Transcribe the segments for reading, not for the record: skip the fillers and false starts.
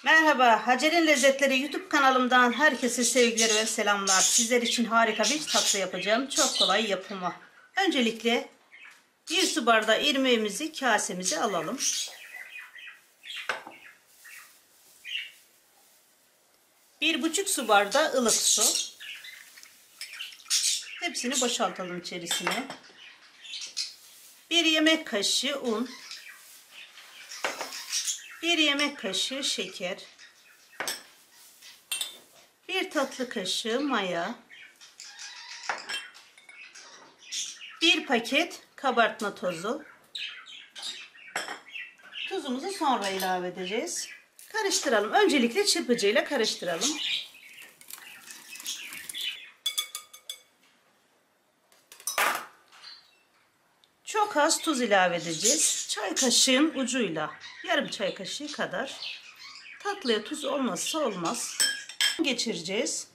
Merhaba, Hacer'in Lezzetleri YouTube kanalımdan herkese sevgiler ve selamlar. Sizler için harika bir tatlı yapacağım. Çok kolay yapımı. Öncelikle 1 su bardağı irmiğimizi kasemize alalım. 1,5 su bardağı ılık su. Hepsini boşaltalım içerisine. 1 yemek kaşığı un. 1 yemek kaşığı şeker. 1 tatlı kaşığı maya. 1 paket kabartma tozu. Tuzumuzu sonra ilave edeceğiz. Karıştıralım. Öncelikle çırpıcıyla karıştıralım. Çok az tuz ilave edeceğiz. Çay kaşığın ucuyla, yarım çay kaşığı kadar. Tatlıya tuz olmazsa olmaz. Geçireceğiz.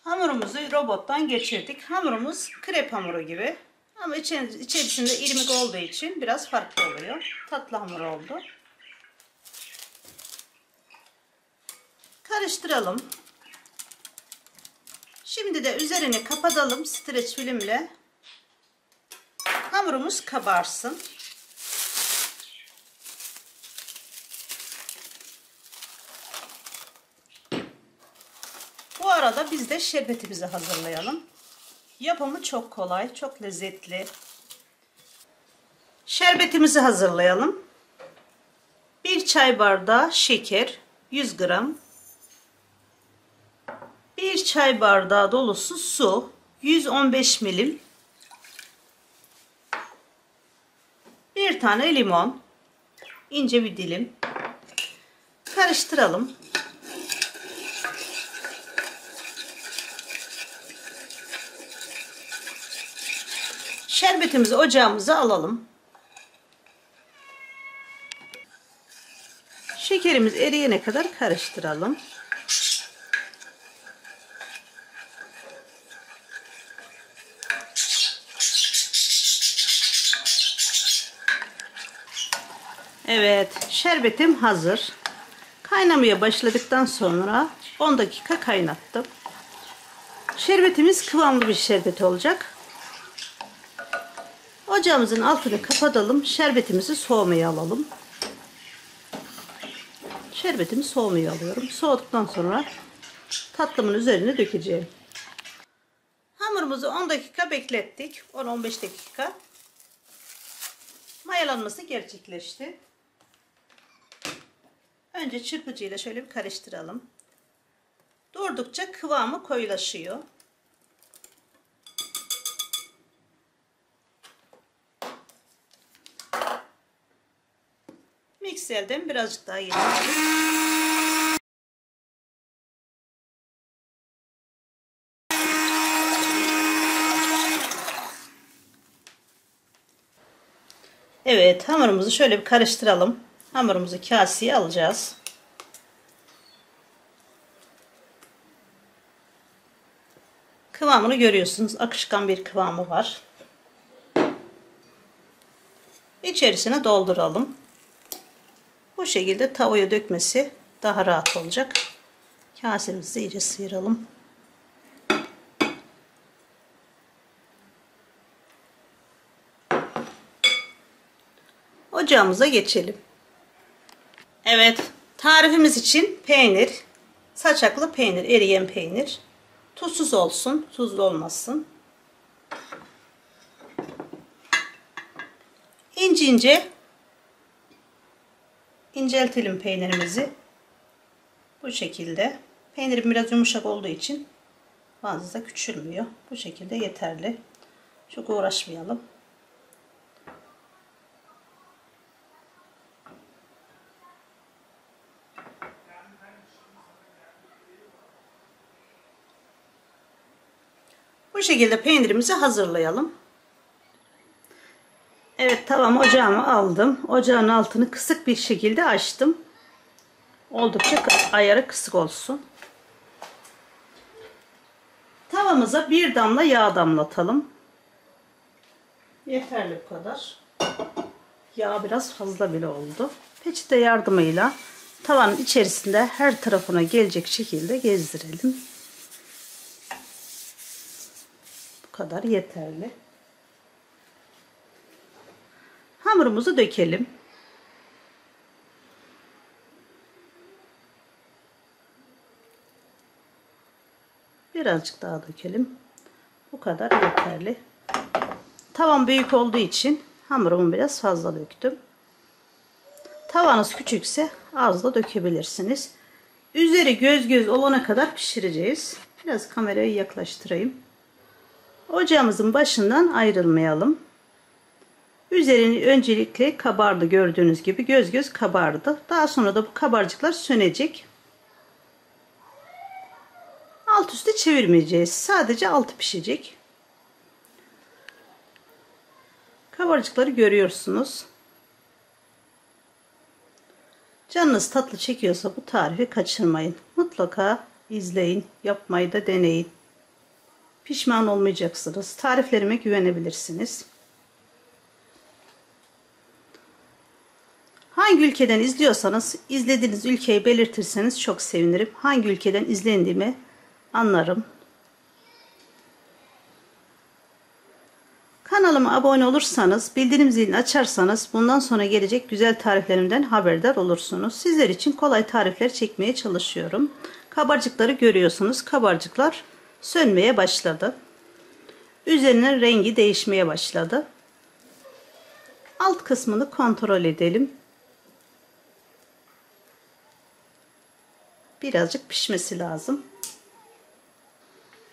Hamurumuzu robottan geçirdik. Hamurumuz krep hamuru gibi. Ama içerisinde irmik olduğu için biraz farklı oluyor. Tatlı hamur oldu. Karıştıralım. Şimdi de üzerini kapatalım streç filmle. Hamurumuz kabarsın. Bu arada biz de şerbetimizi hazırlayalım. Yapımı çok kolay, çok lezzetli. Şerbetimizi hazırlayalım. 1 çay bardağı şeker, 100 gram. 1 çay bardağı dolusu su, 115 milim. 1 tane limon, ince bir dilim. Karıştıralım. Şerbetimizi ocağımıza alalım. Şekerimiz eriyene kadar karıştıralım. Evet, şerbetim hazır. Kaynamaya başladıktan sonra 10 dakika kaynattım. Şerbetimiz kıvamlı bir şerbet olacak. Ocağımızın altını kapatalım. Şerbetimizi soğumaya alalım. Şerbetimi soğumaya alıyorum. Soğuduktan sonra tatlımın üzerine dökeceğim. Hamurumuzu 10 dakika beklettik. 10-15 dakika. Mayalanması gerçekleşti. Önce çırpıcıyla şöyle bir karıştıralım. Durdukça kıvamı koyulaşıyor. Mikserden birazcık daha geçirelim. Evet, hamurumuzu şöyle bir karıştıralım. Hamurumuzu kaseye alacağız. Kıvamını görüyorsunuz. Akışkan bir kıvamı var. İçerisine dolduralım. Bu şekilde tavaya dökmesi daha rahat olacak. Kasemizi iyice sıyıralım. Ocağımıza geçelim. Evet, tarifimiz için peynir, saçaklı peynir, eriyen peynir. Tuzsuz olsun, tuzlu olmasın. İnce ince inceltelim peynirimizi. Bu şekilde. Peynirim biraz yumuşak olduğu için fazla küçülmüyor. Bu şekilde yeterli. Çok uğraşmayalım. Bu şekilde peynirimizi hazırlayalım. Evet. Evet, tavamı ocağıma aldım. Ocağın altını kısık bir şekilde açtım. Oldukça ayarı kısık olsun. Tavamıza bir damla yağ damlatalım. Yeterli bu kadar. Yağ biraz fazla bile oldu. Peçete yardımıyla tavanın içerisinde her tarafına gelecek şekilde gezdirelim. Bu kadar yeterli. Hamurumuzu dökelim. Birazcık daha dökelim. Bu kadar yeterli. Tavam büyük olduğu için hamurumu biraz fazla döktüm. Tavanız küçükse az da dökebilirsiniz. Üzeri göz göz olana kadar pişireceğiz. Biraz kamerayı yaklaştırayım. Ocağımızın başından ayrılmayalım. Üzerini öncelikle kabardı, gördüğünüz gibi göz göz kabardı. Daha sonra da bu kabarcıklar sönecek. Alt üstü çevirmeyeceğiz. Sadece altı pişecek. Kabarcıkları görüyorsunuz. Canınız tatlı çekiyorsa bu tarifi kaçırmayın. Mutlaka izleyin, yapmayı da deneyin. Pişman olmayacaksınız. Tariflerime güvenebilirsiniz. Hangi ülkeden izliyorsanız izlediğiniz ülkeyi belirtirseniz çok sevinirim. Hangi ülkeden izlendiğimi anlarım. Kanalıma abone olursanız, bildirim zilini açarsanız bundan sonra gelecek güzel tariflerimden haberdar olursunuz. Sizler için kolay tarifler çekmeye çalışıyorum. Kabarcıkları görüyorsunuz. Kabarcıklar sönmeye başladı. Üzerinin rengi değişmeye başladı. Alt kısmını kontrol edelim. Birazcık pişmesi lazım.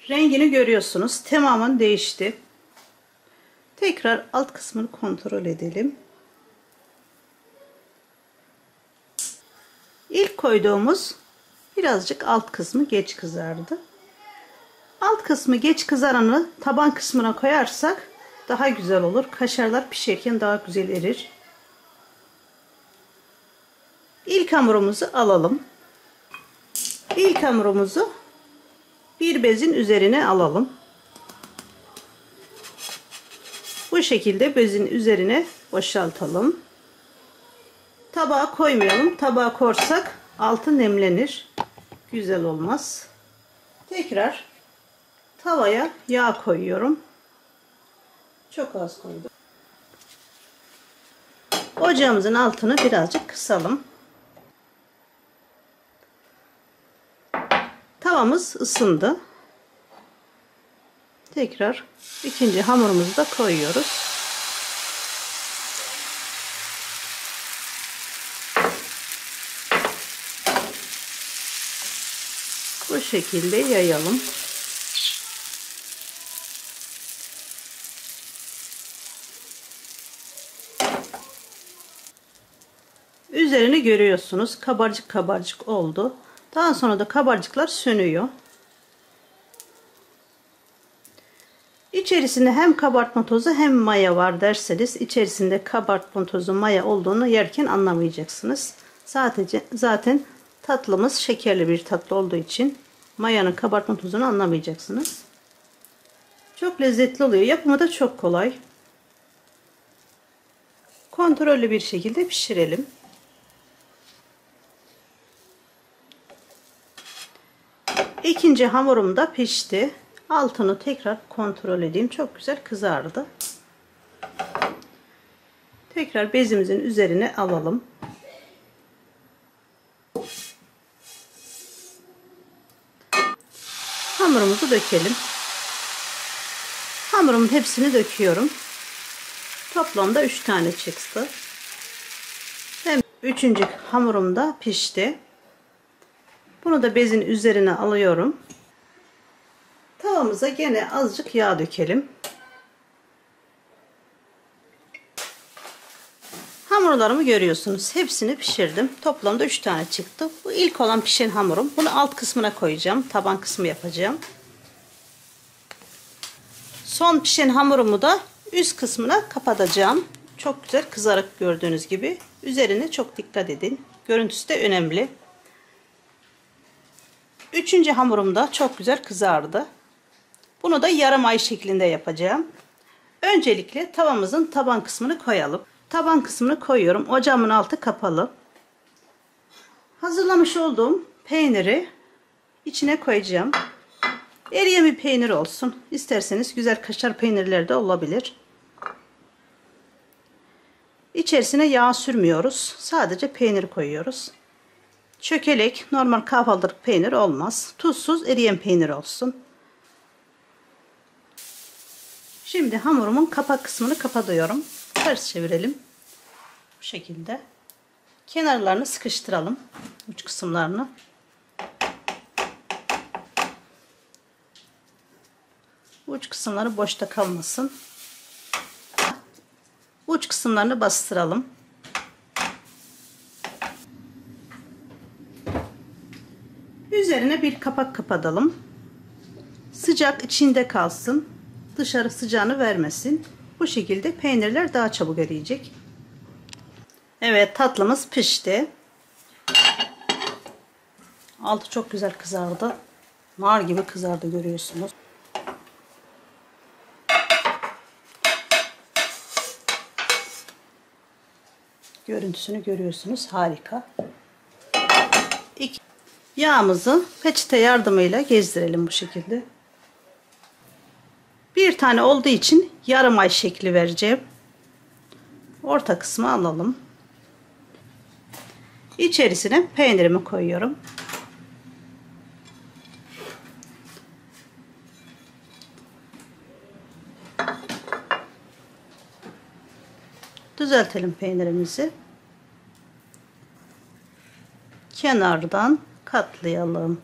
Rengini görüyorsunuz. Tamamen değişti. Tekrar alt kısmını kontrol edelim. İlk koyduğumuz birazcık alt kısmı geç kızardı. Alt kısmı geç kızaranı taban kısmına koyarsak daha güzel olur. Kaşarlar pişerken daha güzel erir. İlk hamurumuzu alalım. İlk hamurumuzu bir bezin üzerine alalım. Bu şekilde bezin üzerine boşaltalım. Tabağa koymayalım. Tabağa korsak altı nemlenir. Güzel olmaz. Tekrar tavaya yağ koyuyorum. Çok az koydum. Ocağımızın altını birazcık kısalım. Tavamız ısındı. Tekrar ikinci hamurumuzu da koyuyoruz. Bu şekilde yayalım. Üzerini görüyorsunuz. Kabarcık kabarcık oldu. Daha sonra da kabarcıklar sönüyor. İçerisinde hem kabartma tozu hem maya var derseniz içerisinde kabartma tozu maya olduğunu yerken anlamayacaksınız. Zaten tatlımız şekerli bir tatlı olduğu için mayanın kabartma tozunu anlamayacaksınız. Çok lezzetli oluyor. Yapımı da çok kolay. Kontrollü bir şekilde pişirelim. İkinci hamurum da pişti. Altını tekrar kontrol edeyim. Çok güzel kızardı. Tekrar bezimizin üzerine alalım. Hamurumuzu dökelim. Hamurumun hepsini döküyorum. Toplamda 3 tane çıktı. Hem üçüncü hamurum da pişti. Bunu da bezin üzerine alıyorum. Tavamıza gene azıcık yağ dökelim. Hamurlarımı görüyorsunuz. Hepsini pişirdim. Toplamda 3 tane çıktı. Bu ilk olan pişen hamurum. Bunu alt kısmına koyacağım. Taban kısmı yapacağım. Son pişen hamurumu da üst kısmına kapatacağım. Çok güzel kızarık gördüğünüz gibi. Üzerine çok dikkat edin. Görüntüsü de önemli. Üçüncü hamurum da çok güzel kızardı. Bunu da yarım ay şeklinde yapacağım. Öncelikle tavamızın taban kısmını koyalım. Taban kısmını koyuyorum. Ocağımın altı kapalı. Hazırlamış olduğum peyniri içine koyacağım. Eriyen bir peynir olsun. İsterseniz güzel kaşar peynirleri de olabilir. İçerisine yağ sürmüyoruz. Sadece peynir koyuyoruz. Çökelek, normal kahvaltılık peynir olmaz. Tuzsuz eriyen peynir olsun. Şimdi hamurumun kapak kısmını kapatıyorum. Ters çevirelim. Bu şekilde. Kenarlarını sıkıştıralım. Uç kısımlarını. Uç kısımları boşta kalmasın. Uç kısımlarını bastıralım. Üzerine bir kapak kapatalım. Sıcak içinde kalsın. Dışarı sıcağını vermesin. Bu şekilde peynirler daha çabuk eriyecek. Evet, tatlımız pişti. Altı çok güzel kızardı. Nar gibi kızardı, görüyorsunuz. Görüntüsünü görüyorsunuz. Harika. Yağımızı peçete yardımıyla gezdirelim bu şekilde. Bir tane olduğu için yarım ay şekli vereceğim. Orta kısmı alalım. İçerisine peynirimi koyuyorum. Düzeltelim peynirimizi. Kenardan katlayalım.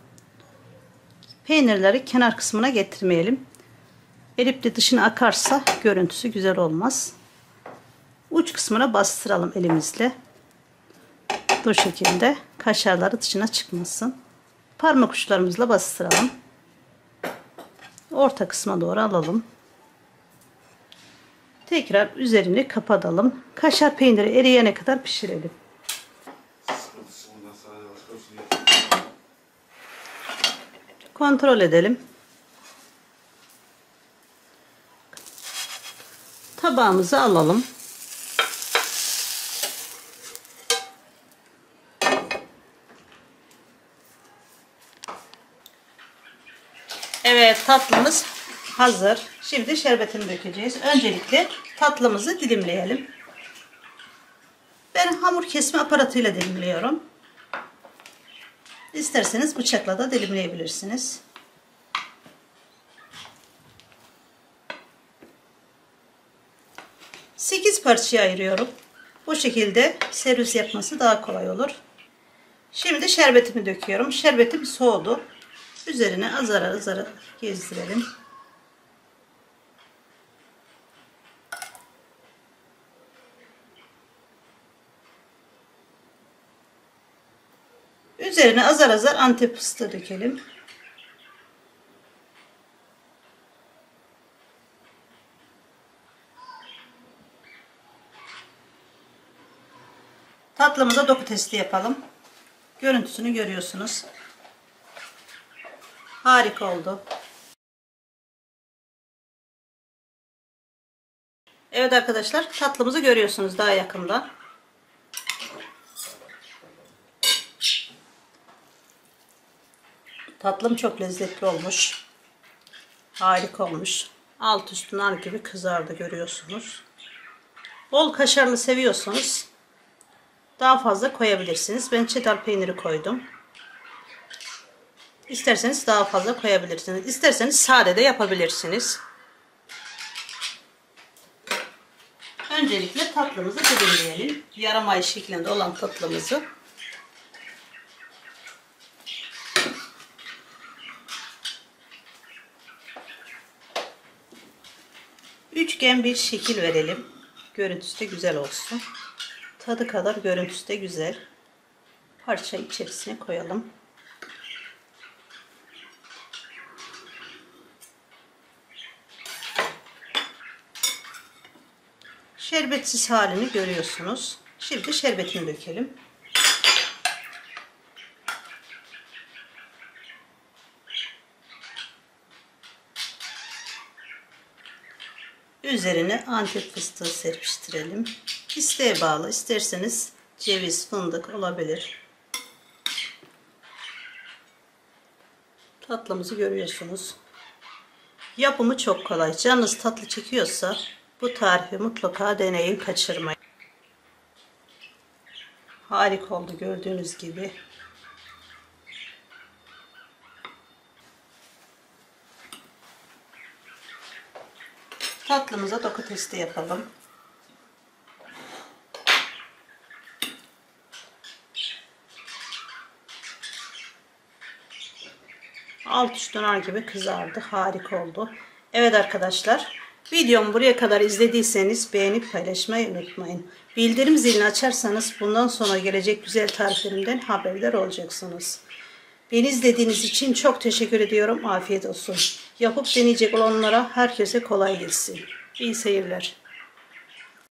Peynirleri kenar kısmına getirmeyelim. Erip de dışına akarsa görüntüsü güzel olmaz. Uç kısmına bastıralım elimizle. Bu şekilde kaşarları dışına çıkmasın. Parmak uçlarımızla bastıralım. Orta kısma doğru alalım. Tekrar üzerini kapatalım. Kaşar peyniri eriyene kadar pişirelim. Kontrol edelim. Tabağımızı alalım. Evet, tatlımız hazır. Şimdi şerbetini dökeceğiz. Öncelikle tatlımızı dilimleyelim. Ben hamur kesme aparatıyla dilimliyorum. İsterseniz bıçakla da dilimleyebilirsiniz. Sekiz parçaya ayırıyorum. Bu şekilde servis yapması daha kolay olur. Şimdi şerbetimi döküyorum. Şerbetim soğudu. Üzerine azar azar gezdirelim. Üzerine azar azar Antep fıstığı dökelim. Tatlımıza doku testi yapalım. Görüntüsünü görüyorsunuz. Harika oldu. Evet arkadaşlar, tatlımızı görüyorsunuz daha yakından. Tatlım çok lezzetli olmuş. Harika olmuş. Alt üstü nar gibi kızardı, görüyorsunuz. Bol kaşarlı seviyorsanız daha fazla koyabilirsiniz. Ben çedar peyniri koydum. İsterseniz daha fazla koyabilirsiniz. İsterseniz sade de yapabilirsiniz. Öncelikle tatlımızı dilimleyelim. Yarım ay şeklinde olan tatlımızı. Üçgen bir şekil verelim. Görüntüsü de güzel olsun. Tadı kadar görüntüsü de güzel. Parça içerisine koyalım. Şerbetsiz halini görüyorsunuz. Şimdi şerbetini dökelim. Üzerine Antep fıstığı serpiştirelim. İsteğe bağlı. İsterseniz ceviz, fındık olabilir. Tatlımızı görüyorsunuz. Yapımı çok kolay. Canınız tatlı çekiyorsa bu tarifi mutlaka deneyin, kaçırmayın. Harika oldu gördüğünüz gibi. Tatlımıza doku testi yapalım. Alt üst döner gibi kızardı. Harika oldu. Evet arkadaşlar, videomu buraya kadar izlediyseniz beğenip paylaşmayı unutmayın. Bildirim zilini açarsanız bundan sonra gelecek güzel tariflerimden haberdar olacaksınız. Beni izlediğiniz için çok teşekkür ediyorum. Afiyet olsun. Yapıp deneyecek olanlara herkese kolay gelsin. İyi seyirler.